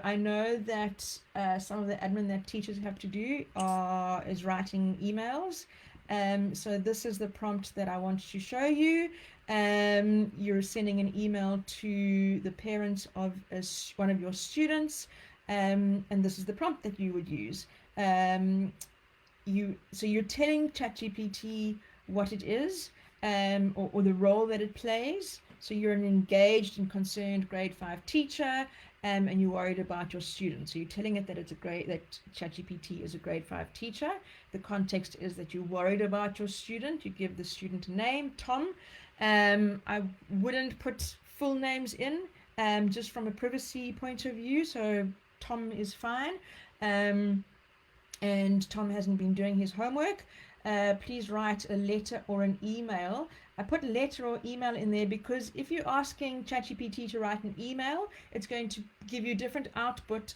I know that some of the admin that teachers have to do is writing emails. So this is the prompt that I want to show you. You're sending an email to the parents of one of your students, and this is the prompt that you would use. So you're telling ChatGPT what it is, or the role that it plays. So you're an engaged and concerned grade 5 teacher, and you're worried about your students. So you're telling it that that ChatGPT is a grade 5 teacher. The context is that you're worried about your student. You give the student a name, Tom. I wouldn't put full names in, just from a privacy point of view. So Tom is fine. And Tom hasn't been doing his homework. Please write a letter or an email. I put letter or email in there because if you're asking ChatGPT to write an email, it's going to give you different output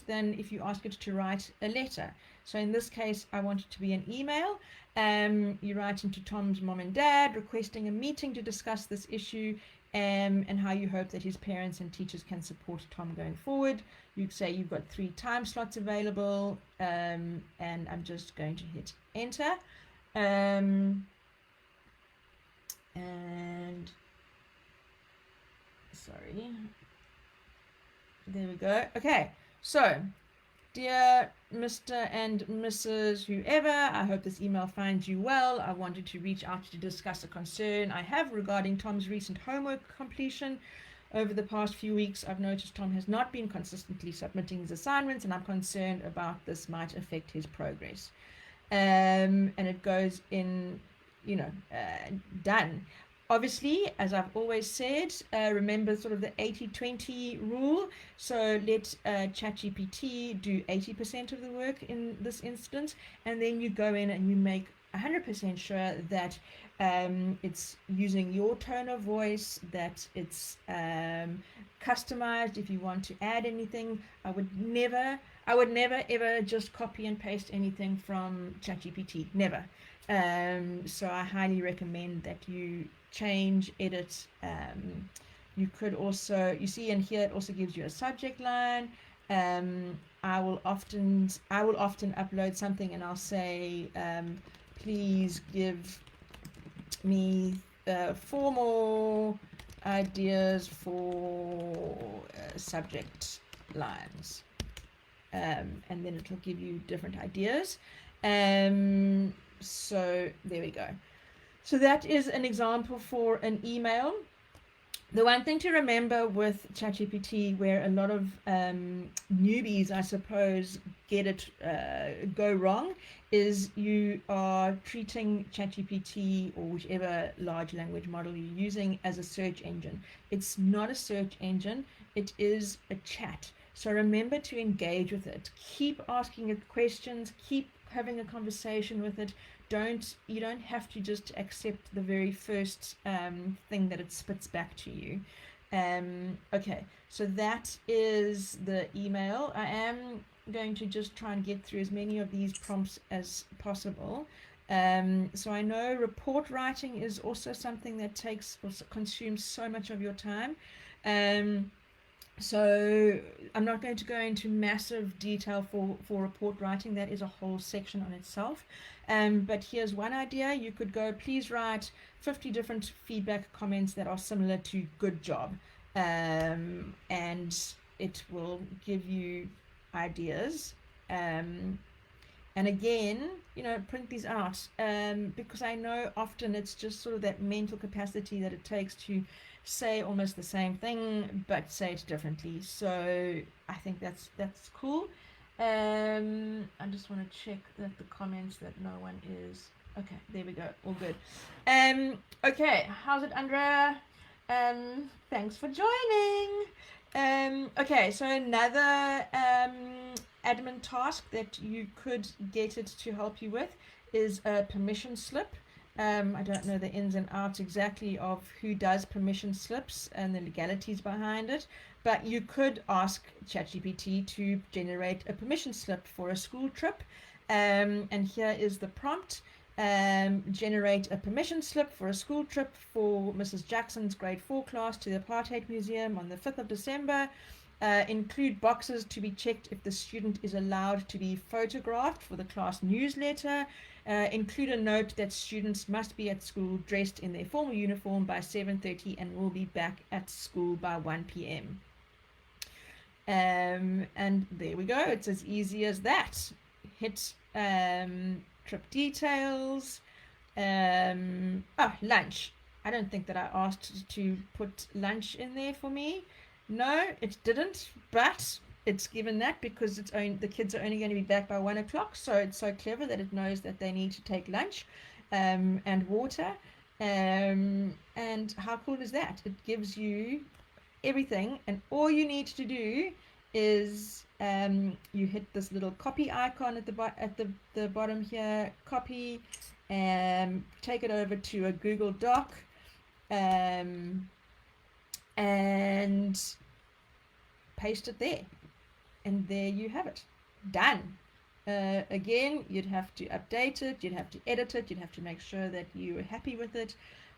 than if you ask it to write a letter. So in this case, I want it to be an email. You write into Tom's mom and dad requesting a meeting to discuss this issue, and how you hope that his parents and teachers can support Tom going forward. You say you've got 3 time slots available, and I'm just going to hit enter. And sorry, there we go. Okay, so dear Mr. and Mrs. whoever, I hope this email finds you well. I wanted to reach out to discuss a concern I have regarding Tom's recent homework completion. Over the past few weeks, I've noticed Tom has not been consistently submitting his assignments, and I'm concerned about this might affect his progress. And it goes in, done. Obviously, as I've always said, remember sort of the 80-20 rule. So let ChatGPT do 80% of the work in this instance, and then you go in and you make 100% sure that it's using your tone of voice, that it's customized. If you want to add anything, I would never ever just copy and paste anything from ChatGPT. Never. So I highly recommend that you change, edit. You could also, you see in here, it also gives you a subject line. I will often upload something and I'll say, please give me 4 more ideas for subject lines, and then it'll give you different ideas. So there we go. So that is an example for an email. The one thing to remember with ChatGPT, where a lot of newbies, I suppose, go wrong, is you are treating ChatGPT or whichever large language model you're using as a search engine. It's not a search engine, it is a chat. So remember to engage with it. Keep asking it questions, keep having a conversation with it. You don't have to just accept the very first thing that it spits back to you. Okay, so that is the email. I am going to just try and get through as many of these prompts as possible. So I know report writing is also something that consumes so much of your time. So I'm not going to go into massive detail for report writing. That is a whole section on itself. But here's one idea. You could go, please write 50 different feedback comments that are similar to good job. And it will give you ideas. And again, print these out, because I know often it's just sort of that mental capacity that it takes to say almost the same thing but say it differently. So I think that's cool. I just want to check that the comments that no one is okay. There we go, all good. Okay, how's it, Andrea? Thanks for joining. Okay, so another admin task that you could get it to help you with is a permission slip. I don't know the ins and outs exactly of who does permission slips and the legalities behind it, but you could ask ChatGPT to generate a permission slip for a school trip. And here is the prompt. Generate a permission slip for a school trip for Mrs. Jackson's grade 4 class to the Apartheid Museum on the 5th of December. Include boxes to be checked if the student is allowed to be photographed for the class newsletter. Include a note that students must be at school dressed in their formal uniform by 7:30 and will be back at school by 1 p.m. And there we go. It's as easy as that. Hit trip details. Lunch. I don't think that I asked to put lunch in there for me. No, it didn't, but it's given that because the kids are only going to be back by 1 o'clock, so it's so clever that it knows that they need to take lunch and water. And how cool is that? It gives you everything, and all you need to do is you hit this little copy icon at the bottom here, copy, and take it over to a Google Doc, and paste it there, and there you have it, done. Again, you'd have to update it, you'd have to edit it, you'd have to make sure that you're happy with it,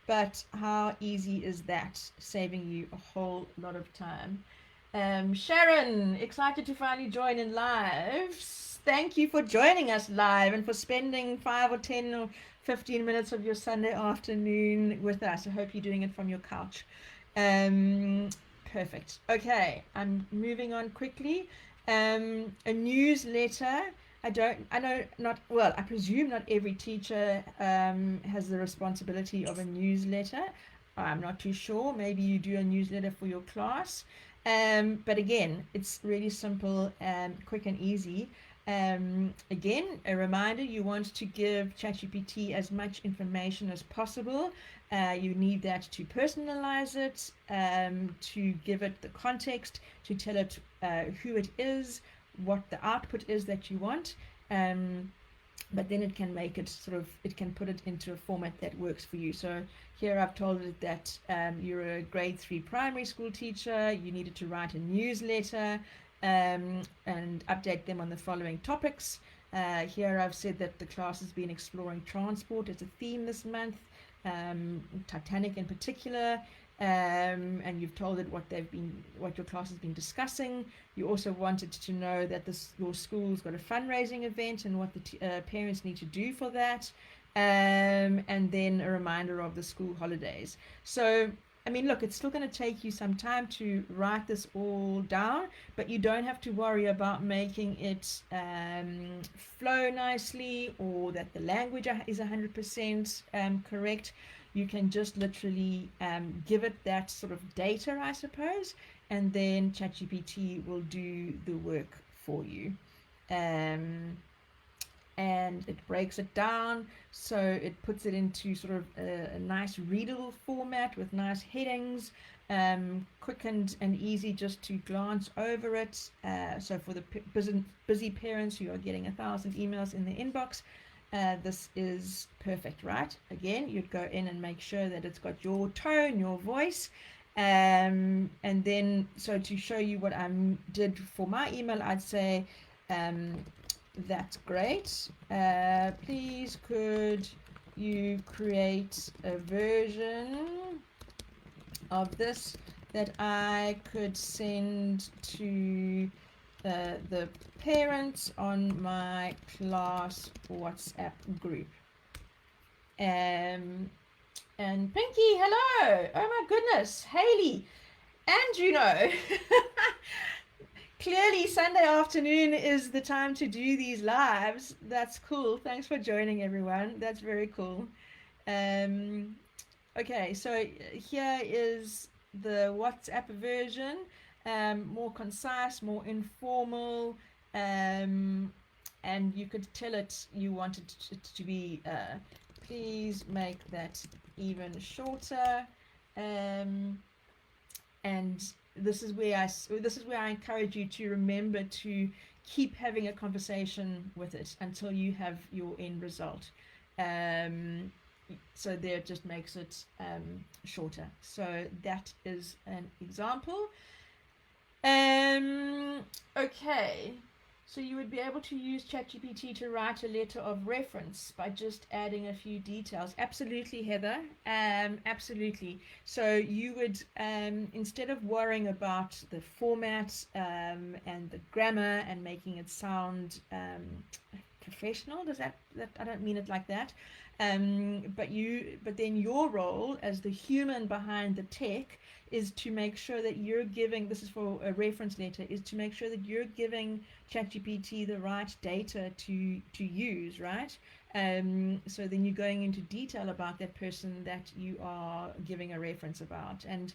but how easy is that, saving you a whole lot of time. Sharon, excited to finally join in live. Thank you for joining us live and for spending 5 or 10 or 15 minutes of your Sunday afternoon with us. I hope you're doing it from your couch. Perfect. Okay, I'm moving on quickly. A newsletter. I presume not every teacher has the responsibility of a newsletter. I'm not too sure. Maybe you do a newsletter for your class. But again, it's really simple and quick and easy. Again, a reminder, you want to give ChatGPT as much information as possible. You need that to personalize it, to give it the context, to tell it who it is, what the output is that you want. But then it can make it it can put it into a format that works for you. So here I've told it that you're a grade 3 primary school teacher, you needed to write a newsletter and update them on the following topics. Here I've said that the class has been exploring transport as a theme this month, Titanic in particular, and you've told it what your class has been discussing. You also wanted to know that your school's got a fundraising event and what the parents need to do for that, and then a reminder of the school holidays. So I mean, look, it's still going to take you some time to write this all down, but you don't have to worry about making it flow nicely or that the language is 100% correct. You can just literally give it that sort of data, I suppose, and then ChatGPT will do the work for you. And it breaks it down, so it puts it into sort of a nice readable format with nice headings, quick and easy just to glance over it. So for the busy parents who are getting 1,000 emails in their inbox, this is perfect, right? Again, you'd go in and make sure that it's got your tone, your voice, and then so to show you what I did for my email, I'd say, that's great. Please could you create a version of this that I could send to the parents on my class WhatsApp group. And Pinky, hello. Oh my goodness. Haley. And clearly Sunday afternoon is the time to do these lives. That's cool. Thanks for joining, everyone. That's very cool. Okay, so here is the WhatsApp version, more concise, more informal, and you could tell it you wanted it to be, please make that even shorter, and this is where I encourage you to remember to keep having a conversation with it until you have your end result. So there it just makes it shorter. So that is an example. Okay, So you would be able to use ChatGPT to write a letter of reference by just adding a few details. Absolutely, Heather. Absolutely. So you would, instead of worrying about the format and the grammar and making it sound professional, that I don't mean it like that. But then your role as the human behind the tech is to make sure that you're giving, this is for a reference letter, is to make sure that you're giving ChatGPT the right data to use, right? So then you're going into detail about that person that you are giving a reference about, and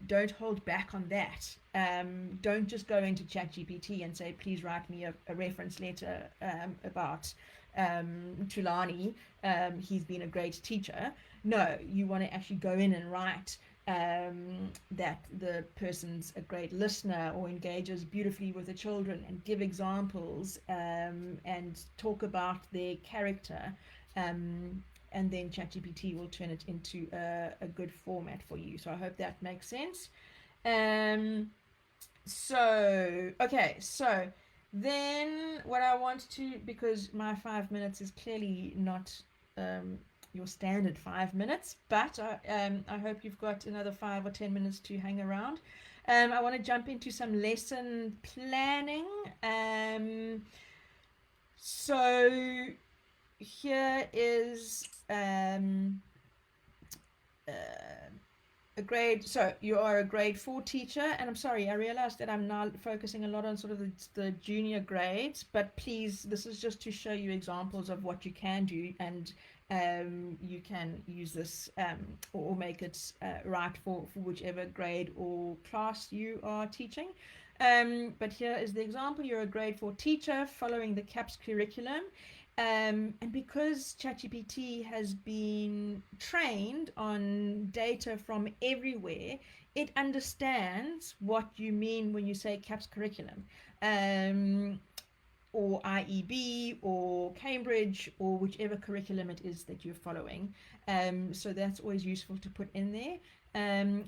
don't hold back on that. Don't just go into ChatGPT and say, please write me a reference letter about Tulani. He's been a great teacher. No, you want to actually go in and write that the person's a great listener or engages beautifully with the children, and give examples and talk about their character, and then ChatGPT will turn it into a good format for you. So I hope that makes sense. So then what I want to, because my 5 minutes is clearly not your standard 5 minutes, but I hope you've got another 5 or 10 minutes to hang around. I want to jump into some lesson planning. So here is a grade, so you are a grade 4 teacher, and I'm sorry, I realized that I'm now focusing a lot on sort of the junior grades, but please, this is just to show you examples of what you can do, and you can use this or make it right for whichever grade or class you are teaching. But here is the example. You're a grade 4 teacher following the CAPS curriculum. And because ChatGPT has been trained on data from everywhere, it understands what you mean when you say CAPS curriculum, or IEB, or Cambridge, or whichever curriculum it is that you're following. So that's always useful to put in there.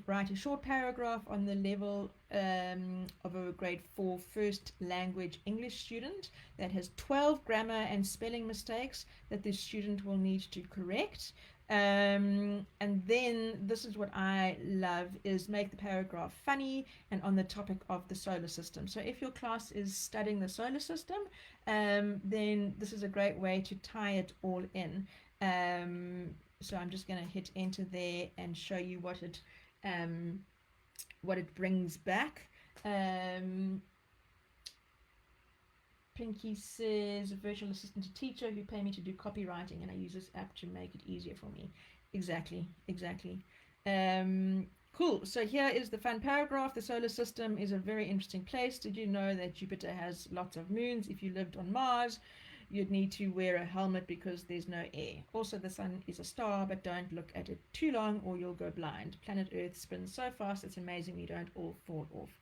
Write a short paragraph on the level of a grade 4 first language English student that has 12 grammar and spelling mistakes that the student will need to correct. And then this is what I love, is make the paragraph funny and on the topic of the solar system. So if your class is studying the solar system, then this is a great way to tie it all in. So I'm just going to hit enter there and show you what it brings back. Pinky says, a virtual assistant to teacher who pay me to do copywriting, and I use this app to make it easier for me. Exactly. Cool. So here is the fun paragraph. The solar system is a very interesting place. Did you know that Jupiter has lots of moons? If you lived on Mars, you'd need to wear a helmet because there's no air. Also, the sun is a star, but don't look at it too long or you'll go blind. Planet Earth spins so fast, it's amazing we don't all fall off.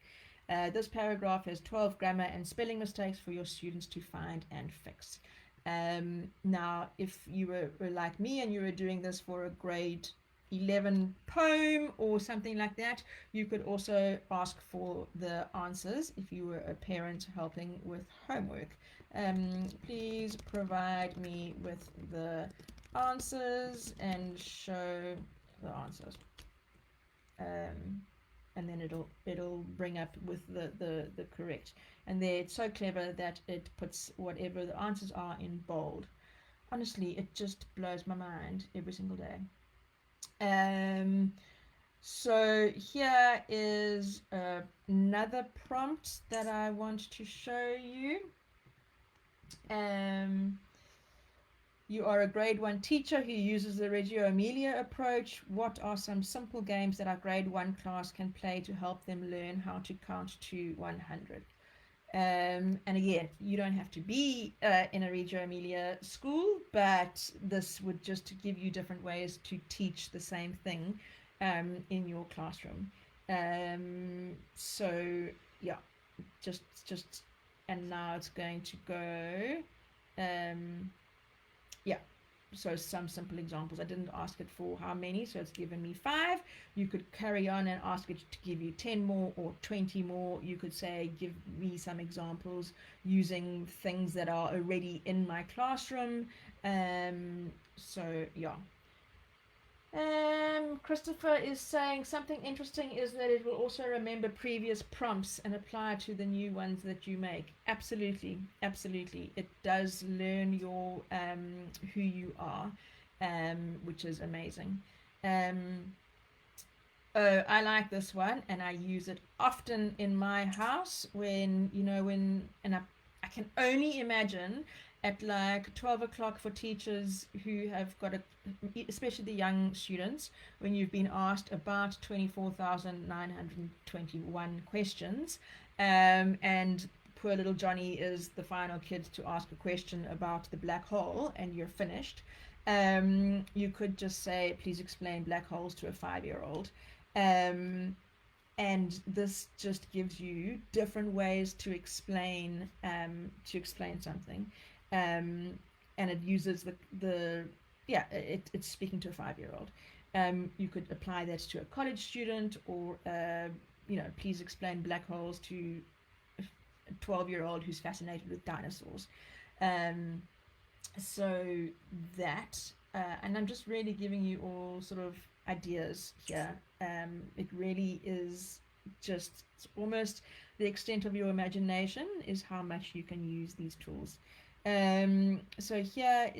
This paragraph has 12 grammar and spelling mistakes for your students to find and fix. Now, if you were like me and you were doing this for a grade 11 poem or something like that, you could also ask for the answers if you were a parent helping with homework. Please provide me with the answers and show the answers. And then it'll bring up with the correct. And there, it's so clever that it puts whatever the answers are in bold. Honestly, it just blows my mind every single day. So here is another prompt that I want to show you. You are a grade 1 teacher who uses the Reggio Emilia approach. What are some simple games that our grade 1 class can play to help them learn how to count to 100? And again, you don't have to be in a Reggio Emilia school, but this would just give you different ways to teach the same thing in your classroom. So yeah, just and now it's going to go. Yeah, so some simple examples. I didn't ask it for how many, so it's given me 5. You could carry on and ask it to give you 10 more or 20 more. You could say, give me some examples using things that are already in my classroom. So yeah. Christopher is saying something interesting is that it will also remember previous prompts and apply to the new ones that you make. Absolutely, absolutely. It does learn your who you are, which is amazing. Oh, I like this one, and I use it often in my house when, and I can only imagine at like 12 o'clock for teachers who have got especially the young students, when you've been asked about 24,921 questions, and poor little Johnny is the final kid to ask a question about the black hole, and you're finished. You could just say, please explain black holes to a 5-year-old. And this just gives you different ways to explain something, and it uses it's speaking to a 5-year-old. You could apply that to a college student, or please explain black holes to a 12-year-old who's fascinated with dinosaurs. So that, and I'm just really giving you all sort of ideas here. It really is just almost the extent of your imagination is how much you can use these tools. So here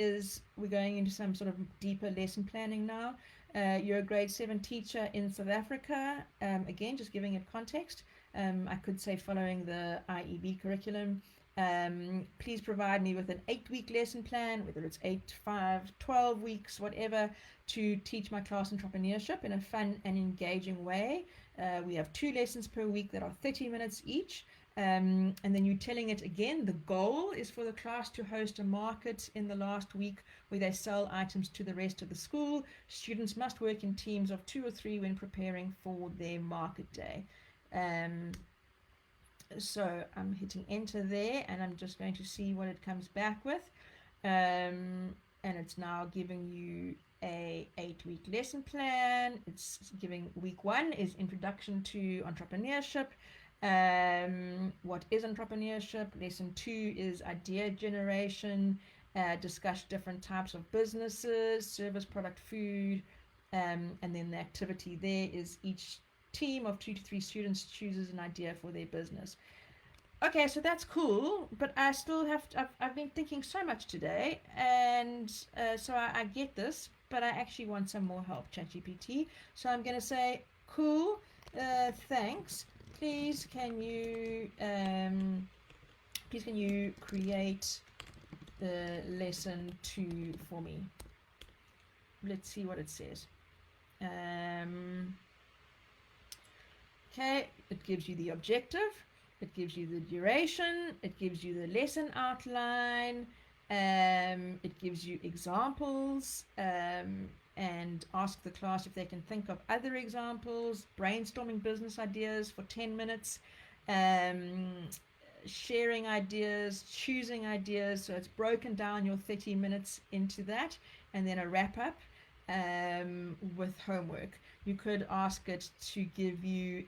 we're going into some sort of deeper lesson planning now. You're a grade 7 teacher in South Africa. Again, just giving it context. I could say following the IEB curriculum. Please provide me with an 8-week lesson plan, whether it's 8, 5, 12 weeks, whatever, to teach my class entrepreneurship in a fun and engaging way. We have 2 lessons per week that are 30 minutes each. And then you're telling it again, the goal is for the class to host a market in the last week where they sell items to the rest of the school. Students must work in teams of 2 or 3 when preparing for their market day. So I'm hitting enter there, and I'm just going to see what it comes back with. And it's now giving you a 8-week lesson plan. It's giving week 1 is introduction to entrepreneurship. What is entrepreneurship? Lesson 2 is idea generation. Discuss different types of businesses, service, product, food. And then the activity there is each team of 2 to 3 students chooses an idea for their business. Okay, so that's cool, but I still I've been thinking so much today, and so I get this, but I actually want some more help, ChatGPT. So I'm going to say, cool, thanks. Please can you create the lesson 2 for me? Let's see what it says. Okay, it gives you the objective, it gives you the duration, it gives you the lesson outline, it gives you examples, and ask the class if they can think of other examples, brainstorming business ideas for 10 minutes, sharing ideas, choosing ideas. So it's broken down your 30 minutes into that, and then a wrap up with homework. You could ask it to give you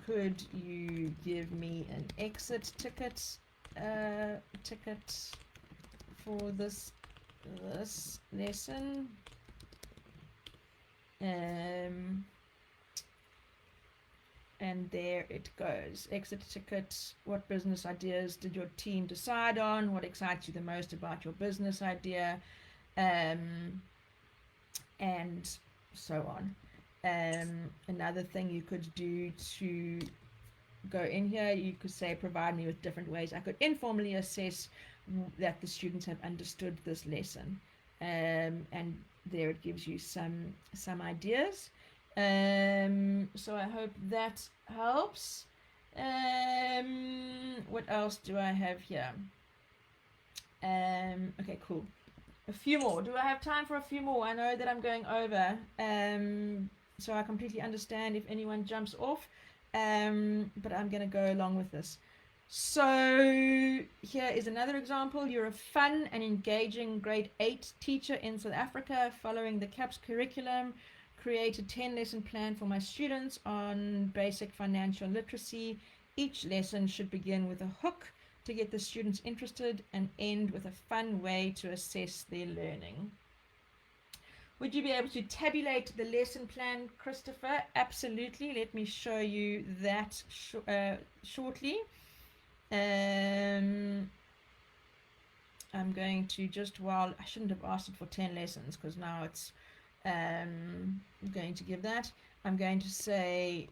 could you give me an exit ticket for this lesson? And there it goes. Exit ticket. What business ideas did your team decide on? What excites you the most about your business idea? And so on. Another thing you could do to go in here, you could say, provide me with different ways I could informally assess that the students have understood this lesson. And there it gives you some ideas. So I hope that helps. What else do I have here? Okay, cool. A few more. Do I have time for a few more? I know that I'm going over. So I completely understand if anyone jumps off. But I'm going to go along with this. So here is another example. You're a fun and engaging grade 8 teacher in South Africa following the CAPS curriculum. Create a 10-lesson plan for my students on basic financial literacy. Each lesson should begin with a hook to get the students interested and end with a fun way to assess their learning. Would you be able to tabulate the lesson plan, Christopher? Absolutely. Let me show you that shortly. I'm going to just, well, I shouldn't have asked it for 10 lessons because now it's going to give that. I'm going to say,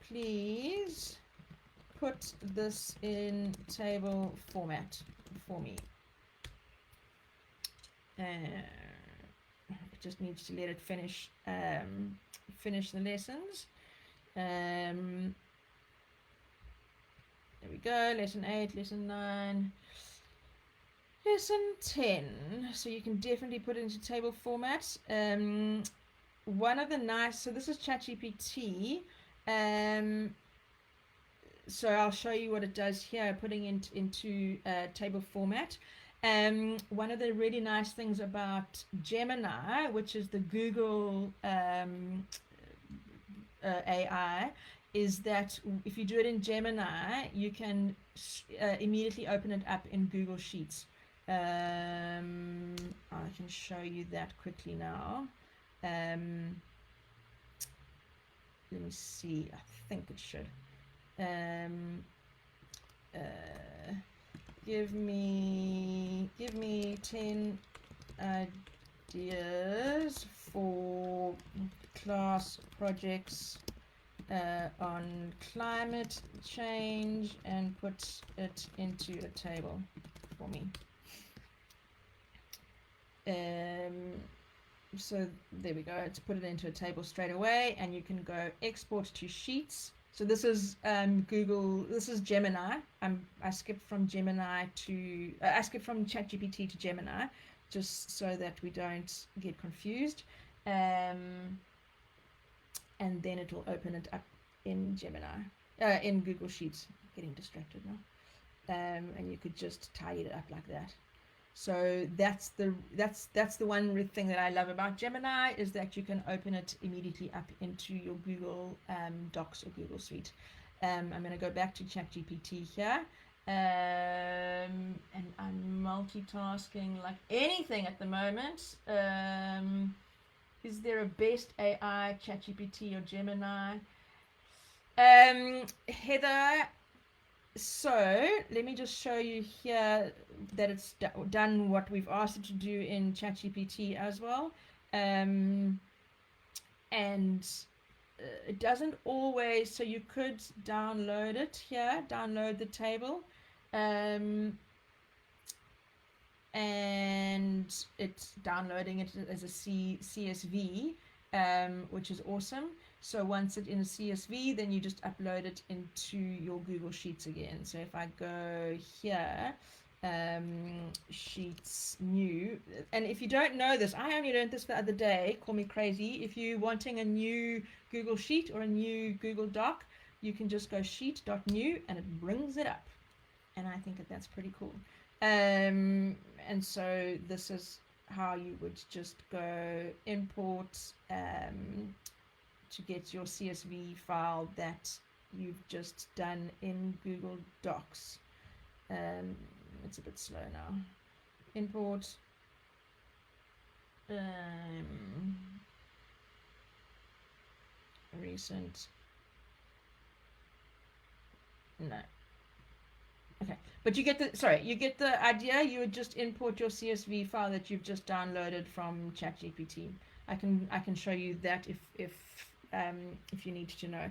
please put this in table format for me. It just needs to let it finish the lessons. There we go. Lesson 8, lesson 9, lesson 10. So you can definitely put it into table format. One of the nice, so this is ChatGPT. So I'll show you what it does here, putting it into table format. One of the really nice things about Gemini, which is the Google AI, is that if you do it in Gemini, you can immediately open it up in Google Sheets. I can show you that quickly now. Let me see. I think it should. Give me 10 ideas for class projects on climate change and put it into a table for me. So there we go. It's put it into a table straight away, and you can go export to sheets. So this is Google. This is Gemini. I skipped from Gemini to I skipped from ChatGPT to Gemini, just so that we don't get confused. And then it will open it up in Gemini, in Google Sheets. Getting distracted now. And you could just tidy it up like that. So that's the one thing that I love about Gemini, is that you can open it immediately up into your Google Docs or Google Suite. I'm going to go back to ChatGPT here, and I'm multitasking like anything at the moment. Is there a best AI, ChatGPT or Gemini? Heather, so let me just show you here that it's done what we've asked it to do in ChatGPT as well. And it doesn't always, so you could download it here, download the table. And it's downloading it as a CSV, which is awesome. So once it's in a CSV, then you just upload it into your Google Sheets again. So if I go here, Sheets new, and if you don't know this, I only learned this the other day, call me crazy. If you're wanting a new Google Sheet or a new Google Doc, you can just go sheet.new and it brings it up. And I think that's pretty cool. And so this is how you would just go import to get your CSV file that you've just done in Google Docs. It's a bit slow now. Import recent. No. Okay, but you get the idea. You would just import your CSV file that you've just downloaded from ChatGPT. I can show you that if you need to know.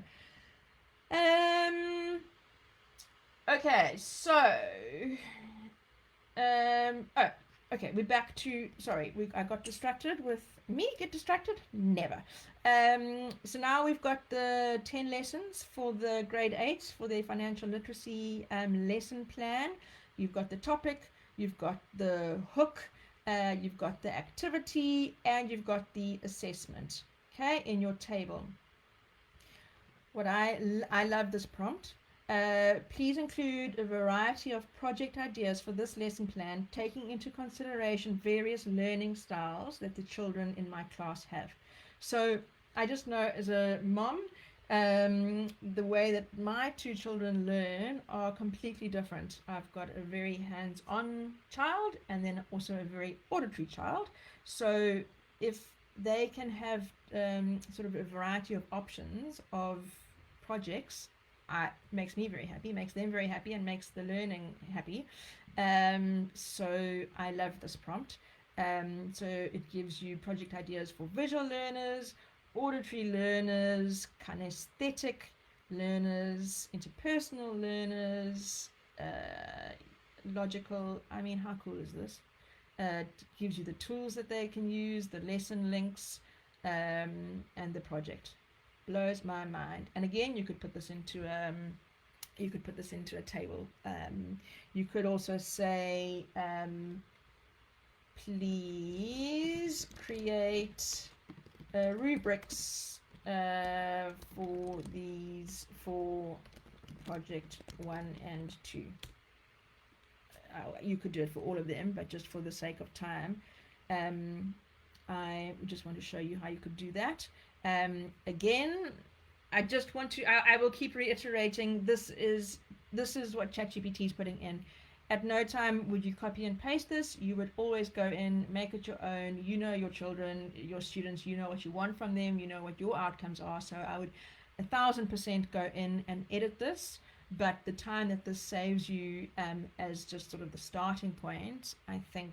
Okay, so okay, we're back to, sorry, I got distracted with me. Get distracted? Never. So now we've got the 10 lessons for the grade 8 for the financial literacy lesson plan. You've got the topic, you've got the hook, you've got the activity, and you've got the assessment, okay, in your table. What I love this prompt. Please include a variety of project ideas for this lesson plan, taking into consideration various learning styles that the children in my class have. So I just know as a mom, the way that my two children learn are completely different. I've got a very hands-on child and then also a very auditory child. So if they can have sort of a variety of options of projects, makes me very happy, makes them very happy, and makes the learning happy. So I love this prompt. So it gives you project ideas for visual learners, auditory learners, kinesthetic learners, interpersonal learners, logical. I mean, how cool is this? It gives you the tools that they can use, the lesson links, and the project. Blows my mind. And again, you could put this into a table. You could also say, please create rubrics for these for project 1 and 2. You could do it for all of them, but just for the sake of time, I just want to show you how you could do that. Again, I just want to, I will keep reiterating, this is what ChatGPT is putting in. At no time would you copy and paste this. You would always go in, make it your own. You know your children, your students, you know what you want from them, you know what your outcomes are. So I would 1000% go in and edit this. But the time that this saves you as just sort of the starting point, I think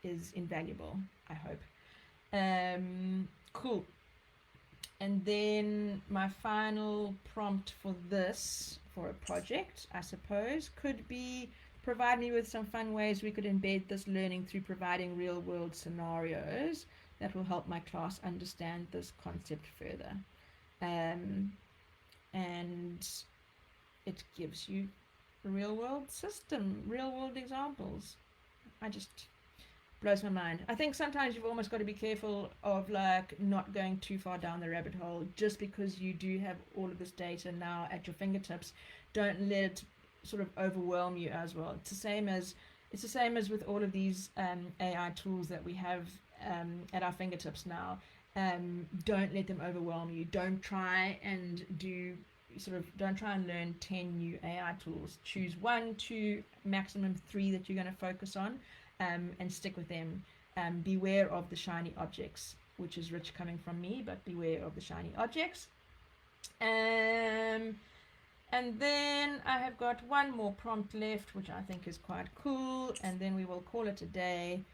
is invaluable, I hope. Cool. And then my final prompt for this, for a project, I suppose, could be provide me with some fun ways we could embed this learning through providing real world scenarios that will help my class understand this concept further. And it gives you a real world system, real world examples. I just blows my mind. I think sometimes you've almost got to be careful of like not going too far down the rabbit hole just because you do have all of this data now at your fingertips. Don't let it sort of overwhelm you as well. It's the same as with all of these AI tools that we have at our fingertips now. Don't let them overwhelm you. Don't try and learn 10 new AI tools. Choose 1, 2, maximum 3 that you're going to focus on. And stick with them. Beware of the shiny objects, which is rich coming from me, but beware of the shiny objects. And then I have got one more prompt left, which I think is quite cool, and then we will call it a day.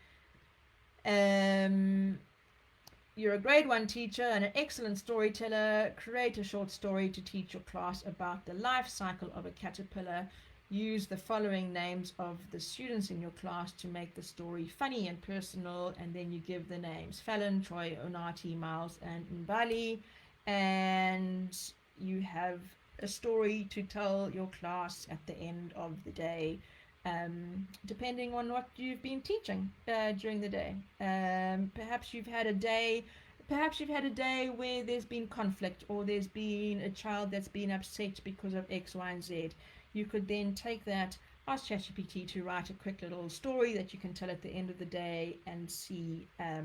You're a grade 1 teacher and an excellent storyteller. Create a short story to teach your class about the life cycle of a caterpillar. Use the following names of the students in your class to make the story funny and personal, and then you give the names: Fallon, Troy, Onati, Miles, and Mbali, and you have a story to tell your class at the end of the day, depending on what you've been teaching during the day. Perhaps you've had a day where there's been conflict, or there's been a child that's been upset because of X, Y, and Z. You could then take that, ask ChatGPT to write a quick little story that you can tell at the end of the day, and see how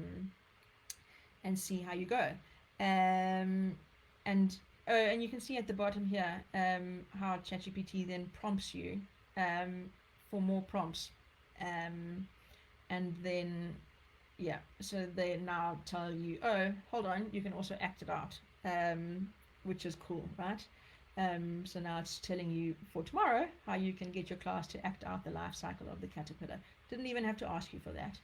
you go. And you can see at the bottom here how ChatGPT then prompts you for more prompts, and then so they now tell you, oh, hold on, you can also act it out, which is cool, right? So now it's telling you for tomorrow how you can get your class to act out the life cycle of the caterpillar. Didn't even have to ask you for that.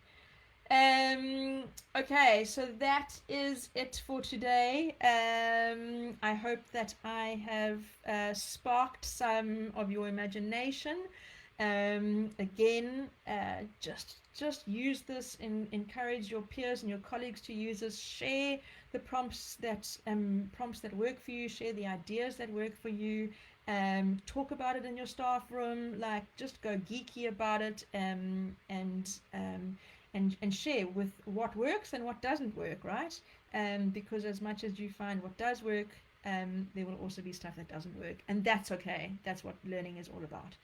Okay, so that is it for today. I hope that I have sparked some of your imagination. Again, just use this, and encourage your peers and your colleagues to use this. Share the prompts that work for you. Share the ideas that work for you. Talk about it in your staff room. Like, just go geeky about it, and and share with what works and what doesn't work, right? Because as much as you find what does work, there will also be stuff that doesn't work, and that's okay. That's what learning is all about.